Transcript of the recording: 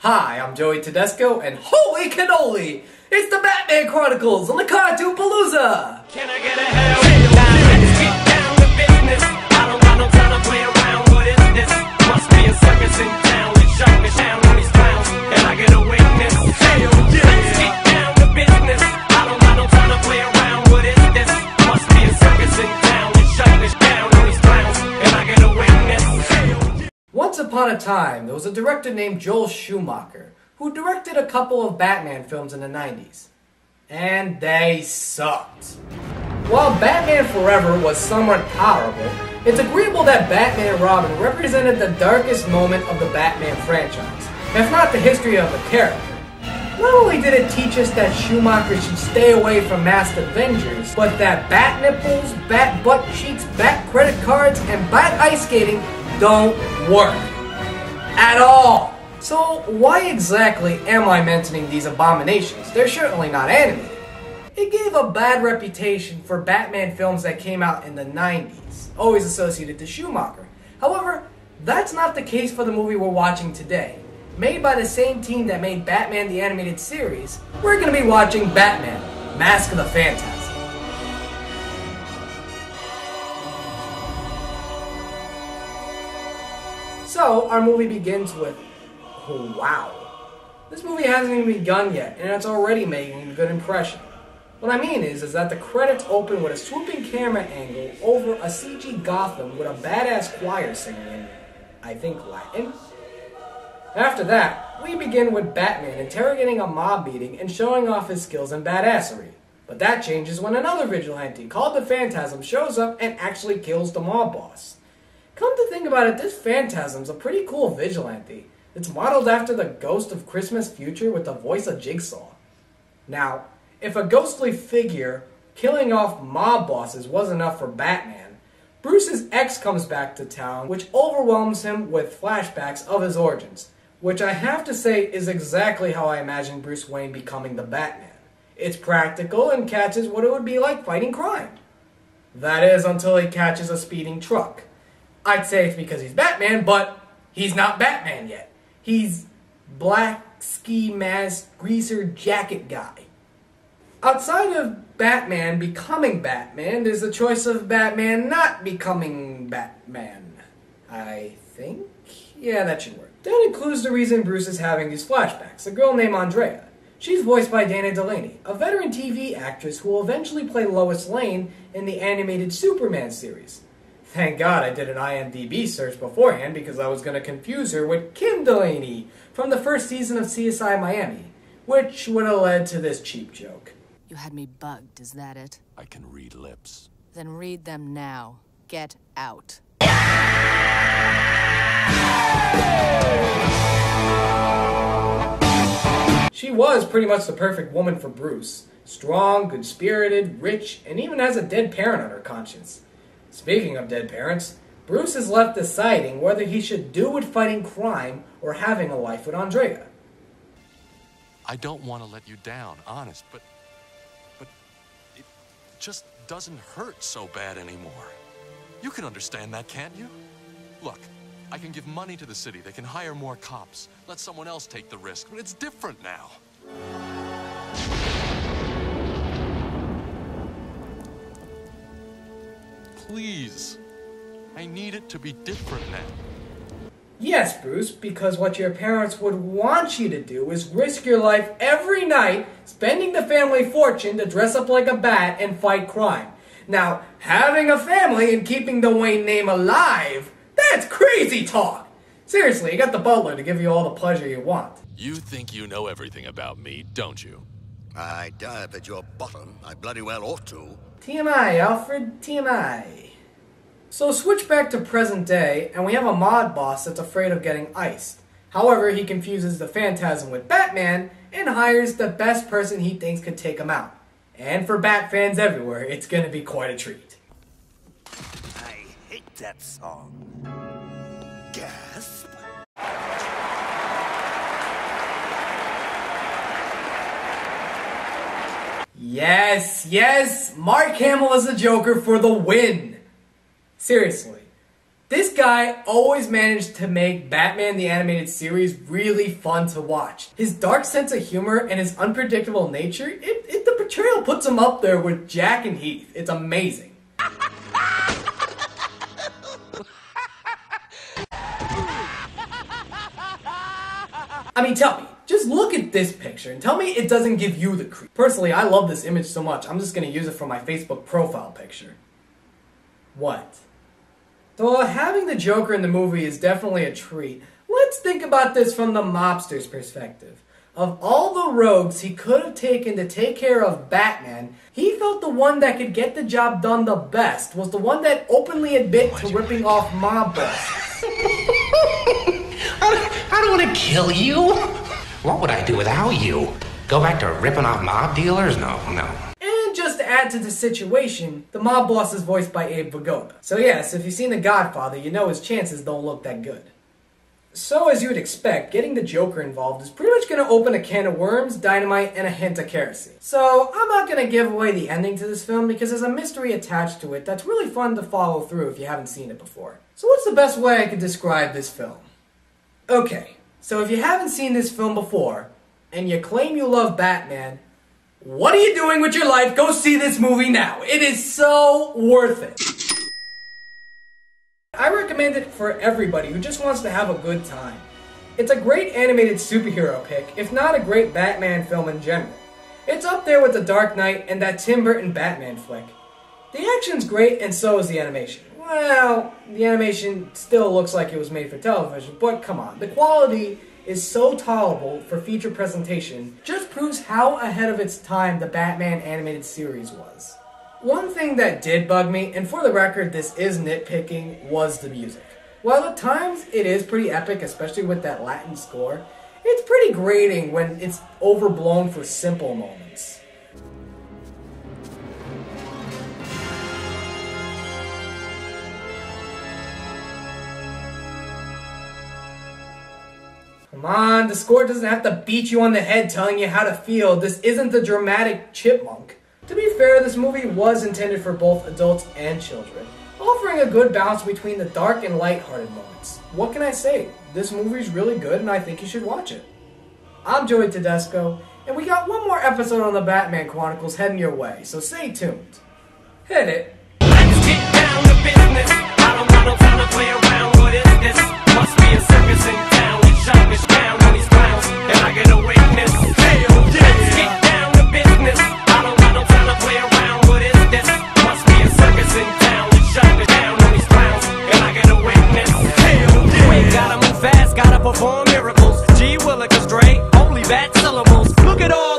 Hi, I'm Joey.T.Cartoon.P and holy cannoli! It's the Batman Chronicles on the Cartoon Palooza! Can I get a hell yeah? Let's get down to business. I don't got no time to play around. What is this? Must be a circus in town. It's shutting it down on these clowns. And I get a witness. Hell yeah! Let's get down to business. I don't got no time to play around. What is this? Must be a circus in town. It's shutting it down on these clowns. And I get a witness. Hell yeah! Once upon a time, there was a director named Joel Schumacher who directed a couple of Batman films in the 90s. And they sucked. While Batman Forever was somewhat tolerable, it's agreeable that Batman and Robin represented the darkest moment of the Batman franchise, if not the history of the character. Not only did it teach us that Schumacher should stay away from masked Avengers, but that bat nipples, bat butt cheeks, bat credit cards, and bat ice skating don't work. At all. So why exactly am I mentioning these abominations? They're certainly not animated. It gave a bad reputation for Batman films that came out in the 90s, always associated to Schumacher. However, that's not the case for the movie we're watching today. Made by the same team that made Batman the Animated Series, we're going to be watching Batman, Mask of the Phantasm. So, our movie begins with, oh, wow. This movie hasn't even begun yet, and it's already making a good impression. What I mean is that the credits open with a swooping camera angle over a CG Gotham with a badass choir singing in, I think, Latin. After that, we begin with Batman interrogating a mob meeting and showing off his skills and badassery. But that changes when another vigilante called the Phantasm shows up and actually kills the mob boss. Come to think about it, this Phantasm's a pretty cool vigilante. It's modeled after the Ghost of Christmas Future with the voice of Jigsaw. Now, if a ghostly figure killing off mob bosses was enough for Batman, Bruce's ex comes back to town, which overwhelms him with flashbacks of his origins, which I have to say is exactly how I imagine Bruce Wayne becoming the Batman. It's practical and catches what it would be like fighting crime. That is, until he catches a speeding truck. I'd say it's because he's Batman, but he's not Batman yet. He's black ski mask greaser jacket guy. Outside of Batman becoming Batman, there's the choice of Batman not becoming Batman. I think? Yeah, that should work. That includes the reason Bruce is having these flashbacks. A girl named Andrea. She's voiced by Dana Delaney, a veteran TV actress who will eventually play Lois Lane in the animated Superman series. Thank God I did an IMDb search beforehand because I was going to confuse her with Kim Delaney from the first season of CSI Miami, which would have led to this cheap joke. You had me bugged, is that it? I can read lips. Then read them now. Get out. She was pretty much the perfect woman for Bruce. Strong, good-spirited, rich, and even has a dead parent on her conscience. Speaking of dead parents, Bruce is left deciding whether he should do with fighting crime or having a life with Andrea. I don't want to let you down, honest, but it just doesn't hurt so bad anymore. You can understand that, can't you? Look, I can give money to the city, they can hire more cops, let someone else take the risk, but it's different now. Please, I need it to be different now. Yes, Bruce, because what your parents would want you to do is risk your life every night, spending the family fortune to dress up like a bat and fight crime. Now, having a family and keeping the Wayne name alive, that's crazy talk! Seriously, you got the butler to give you all the pleasure you want. You think you know everything about me, don't you? I dive at your bottom. I bloody well ought to. TMI, Alfred, TMI. So switch back to present day, and we have a mob boss that's afraid of getting iced. However, he confuses the Phantasm with Batman, and hires the best person he thinks could take him out. And for Bat fans everywhere, it's gonna be quite a treat. I hate that song. Gasp. Yes, Mark Hamill is the Joker for the win. Seriously, This guy always managed to make Batman the Animated Series really fun to watch. His dark sense of humor and his unpredictable nature, the portrayal puts him up there with Jack and Heath. It's amazing. I mean, tell me, just look at this picture and tell me it doesn't give you the creep. Personally, I love this image so much, I'm just gonna use it for my Facebook profile picture. What? So having the Joker in the movie is definitely a treat. Let's think about this from the mobster's perspective. Of all the rogues he could have taken to take care of Batman, he felt the one that could get the job done the best was the one that openly admitted to ripping off mob bosses. I don't want to kill you. What would I do without you? Go back to ripping off mob dealers? No. And just to add to the situation, the mob boss is voiced by Abe Vigoda. So yes, if you've seen The Godfather, you know his chances don't look that good. So as you would expect, getting the Joker involved is pretty much going to open a can of worms, dynamite, and a hint of kerosene. So I'm not going to give away the ending to this film because there's a mystery attached to it that's really fun to follow through if you haven't seen it before. So what's the best way I could describe this film? Okay, so if you haven't seen this film before, and you claim you love Batman, what are you doing with your life? Go see this movie now. It is so worth it. I recommend it for everybody who just wants to have a good time. It's a great animated superhero pick, if not a great Batman film in general. It's up there with The Dark Knight and that Tim Burton Batman flick. The action's great and so is the animation. Well, the animation still looks like it was made for television, but come on, the quality is so tolerable for feature presentation, just proves how ahead of its time the Batman animated series was. One thing that did bug me, and for the record this is nitpicking, was the music. While at times it is pretty epic, especially with that Latin score, it's pretty grating when it's overblown for simple moments. Come on, the score doesn't have to beat you on the head telling you how to feel. This isn't the dramatic Chipmunk. To be fair, this movie was intended for both adults and children, offering a good balance between the dark and lighthearted moments. What can I say? This movie's really good and I think you should watch it. I'm Joey.T.Cartoon.P, and we got one more episode on the Batman Chronicles heading your way, so stay tuned. Hit it. Let's get down to business. I don't got no time to play around. What is this? Must be a circus in town. We shut this down on these clowns, and I get a witness. Hell yeah. Let's get down to business. I don't got no time to play around. What is this? Must be a circus in town. We shut this down on these clowns, and I get a witness. Hell yeah. We gotta move fast, gotta perform miracles. G Willikers, Dre, only bat syllables. Look at all